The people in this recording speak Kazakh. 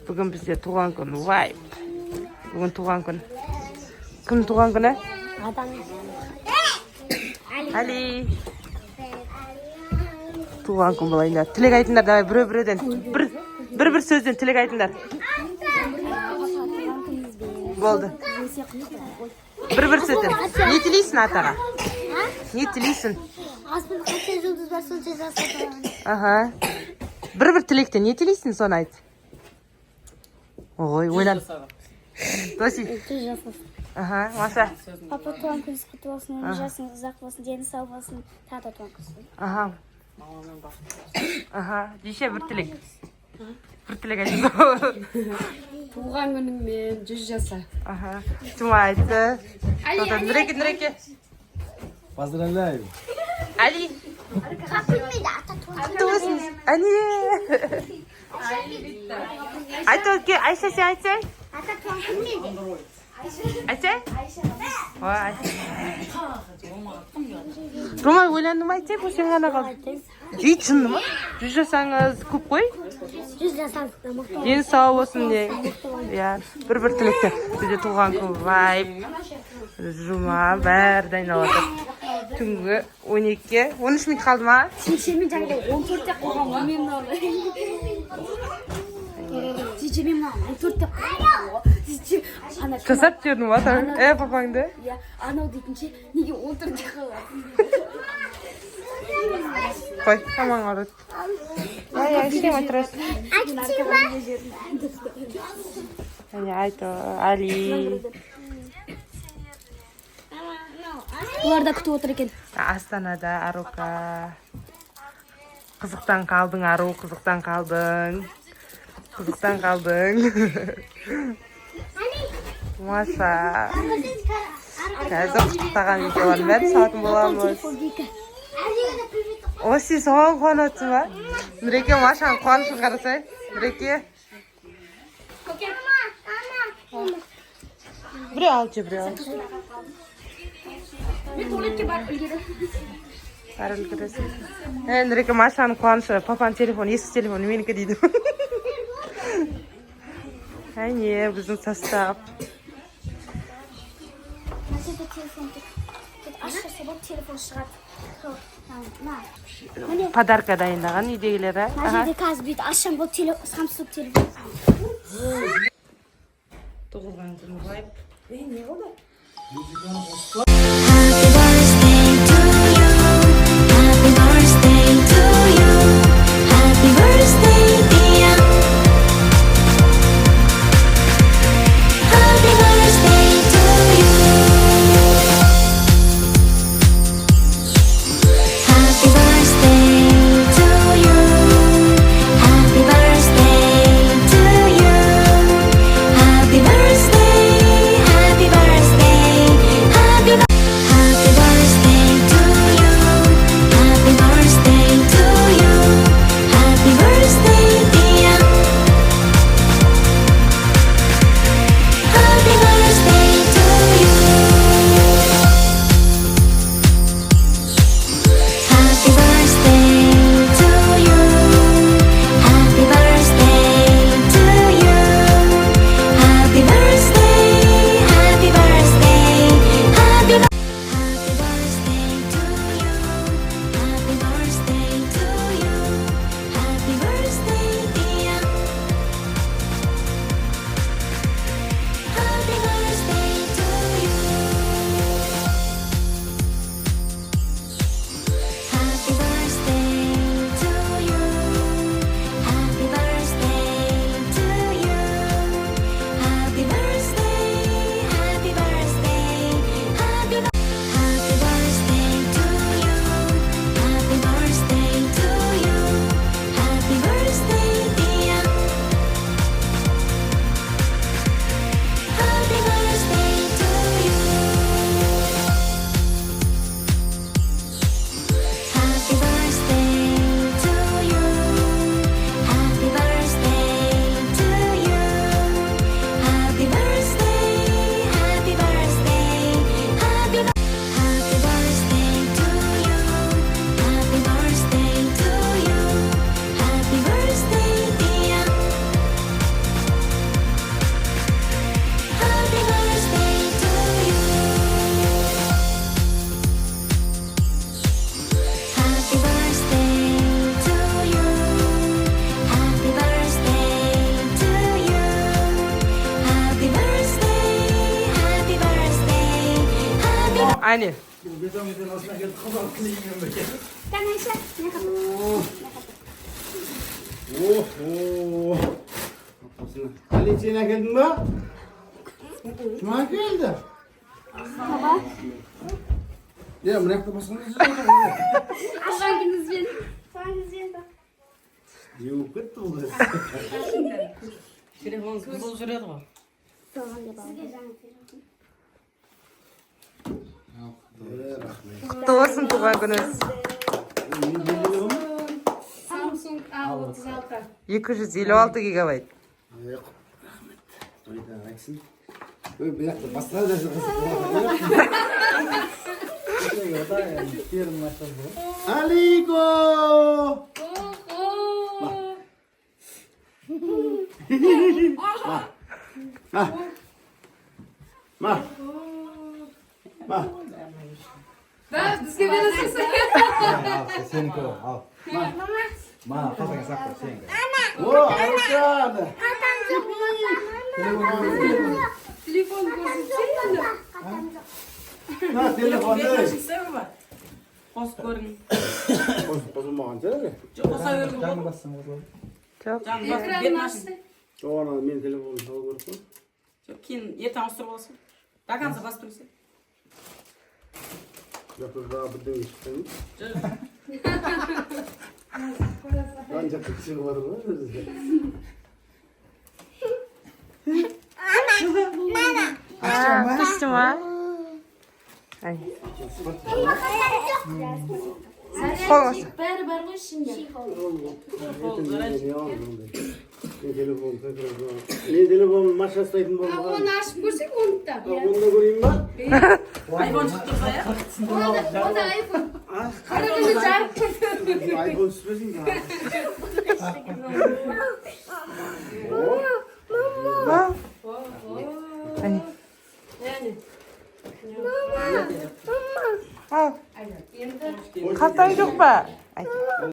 Бүгін бізде туған күн, вайп. Бүгін туған күн. Кім туған күні? Адам. Али. Туған күн болайындар. Тілек айтыңдар, давай, біреуден. Бір сөзден тілек айтыңдар. Болды. Бір сөзден. Не тілейсің атаға? Не тілейсің? Аспен қанша жұлдыз бар, сонша жасатамын. Аха. Бір тілекте не тілейсің, соны айт. Ой, ойлан. Тоси. Аха, Маша. Папа туған күніңіз құтты болсын, жасыңыз ұзақ болсын, дені сау болсын, тағы туған күнсің. Аха. Аха, деше бір тілек. Бір тілек айтыңыз. Туған күніңмен 100 жаса. Аха. Тума айтты. Нұреке. Поздравляю. Али. Туысың. Ани. Айт өтке, Айша сен айтсай. Ата туған күнмейді. Айтсай? Ромай ойландым айтсай, бұл сен ғана қалды. Жейт шынды ма? 100 жасаңыз көп қой? 100 жасаңыз. Дені сау болсын де. Бір тілекте. Бізде туған күн вайп. Жұма бәрі дайындалады. Түнгі 12-ге. 13 минут қалды ма? Шешемен жаңағы 14-те қойған мен мынаны. Шешемен мынаны 14-те қойған. Жасап жердің ба? Папаңды? Анау дейтінше неге 14-те қойған? Қой, тамаң арыд. Әшкем отырасың. Айты, Али. Олар да күтіп отыр екен. Астанада Арука. Қызықтан қалдың, Ару, қызықтан қалдың. Маша. Қазір құттықтаған видеоларын бәрін салатын боламыз. Оси, соған қуанатсың ба? Нұреке, Машаның қуанышын қарасай. Нұреке. Біреу алшы, біреу алшы. Мен туалетке барып үлгердім. Бәрі үлгересің. Нұреке, Машаның қуанышы. Папаның телефоны, ескі телефоны менікі дейді. Әне, біздің состав. Телефон шығады. Подарка дайындаған үйдегілері. Мына жерде қазір бүйтіп ашсам бұл Samsung телефон. Тұғылған күн вайп. Не болды? Әне. Бетонмен осына келіп қызыл кілеймен бекен. Канайша, не қапы? Али, сен әкелдің ба? Кім әкелді? Баба. Мына жақта басқанда жүреді. Туғаныңызбен. Туғаныңызбен ба? Еуіп кетті бұл. Телефон бұзылып жүреді ғой. Туғанға баба. Құтты болсын туған күніңіз. Samsung A36. 256 гигабайт. Тойдан айтсын. Бұл жақта басқа да жүреді. Алико! Ма. Да, бізге бересіз. Сенікі ал. Ма, қасыңа сақта сенікі. О, Аршады. Телефон көрсетсеңіз. На, телефонды. Қос көрін. Қосылмаған сәлі. Жоқ, қоса өрін ғой. Жоқ. Экранын ашты. Оған мен телефонды салу керек қой. Жоқ, кейін ертең ауыстырып аласың. До конца басып тұрсың. Жоқ, daha бірдеңе шыққан. Жоқ. Қанша күші бар ғой өзі. Күшті ма? Бәрі бар ғой ішінде. Мен телефонды маша ұстайтын болдым. Оны ашып көрсек оны да. Онда көрейін ба? Айфон шықты тұрса, я? Оны айфон. Қарағыны жарып көрді. Айфон түспесін ба? Қалтаң жоқ па?